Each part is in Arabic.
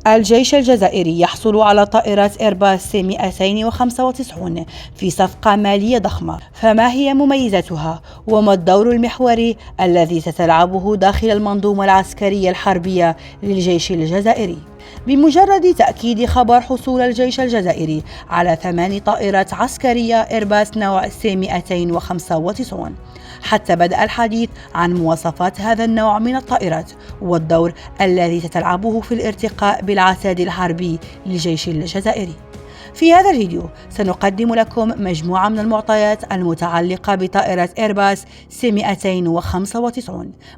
الجيش الجزائري يحصل على طائرات إيرباص سي 295 في صفقة مالية ضخمة، فما هي مميزاتها؟ وما الدور المحوري الذي ستلعبه داخل المنظومة العسكرية الحربية للجيش الجزائري؟ بمجرد تأكيد خبر حصول الجيش الجزائري على 8 طائرات عسكرية إيرباص نوع سي 295 حتى بدأ الحديث عن مواصفات هذا النوع من الطائرات والدور الذي ستلعبه في الارتقاء بالعتاد الحربي للجيش الجزائري. في هذا الفيديو سنقدم لكم مجموعة من المعطيات المتعلقة بطائرة إيرباص سي 295،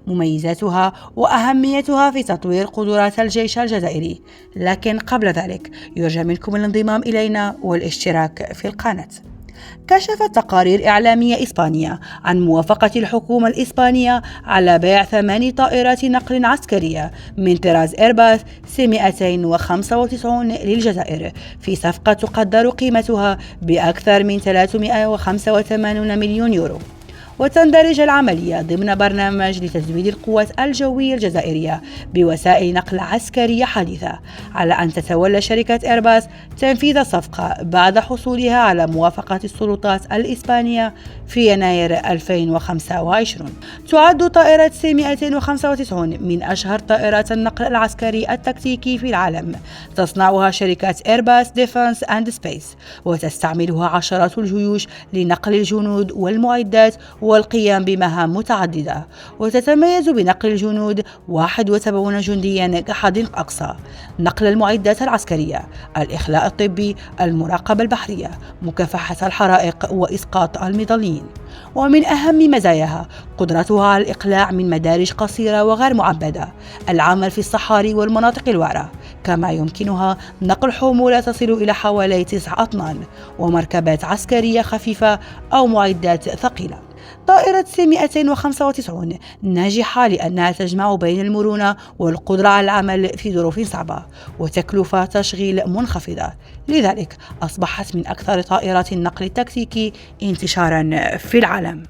مميزاتها وأهميتها في تطوير قدرات الجيش الجزائري. لكن قبل ذلك يرجى منكم الانضمام إلينا والاشتراك في القناة. كشفت تقارير إعلامية إسبانية عن موافقة الحكومة الإسبانية على بيع 8 طائرات نقل عسكرية من طراز إيرباص سي 295 للجزائر في صفقة تقدر قيمتها بأكثر من 385 مليون يورو. وتندرج العملية ضمن برنامج لتزويد القوات الجوية الجزائرية بوسائل نقل عسكرية حديثة، على أن تتولى شركة إيرباص تنفيذ الصفقة بعد حصولها على موافقة السلطات الإسبانية في يناير 2025. تعد طائرة سي 295 من أشهر طائرات النقل العسكري التكتيكي في العالم، تصنعها شركة إيرباص ديفنس أند سبيس، وتستعملها عشرات الجيوش لنقل الجنود والمعدات والقيام بمهام متعددة. وتتميز بنقل الجنود 71 جنديا كحد أقصى، نقل المعدات العسكرية، الإخلاء الطبي، المراقبة البحرية، مكافحة الحرائق وإسقاط المظليين. ومن أهم مزاياها قدرتها على الإقلاع من مدارج قصيرة وغير معبدة، العمل في الصحاري والمناطق الوعرة، كما يمكنها نقل حمولة تصل إلى حوالي 9 أطنان، ومركبات عسكرية خفيفة أو معدات ثقيلة. طائرة سي 295 ناجحة لأنها تجمع بين المرونة والقدرة على العمل في ظروف صعبة وتكلفة تشغيل منخفضة، لذلك أصبحت من أكثر طائرات النقل التكتيكي انتشارا في العالم.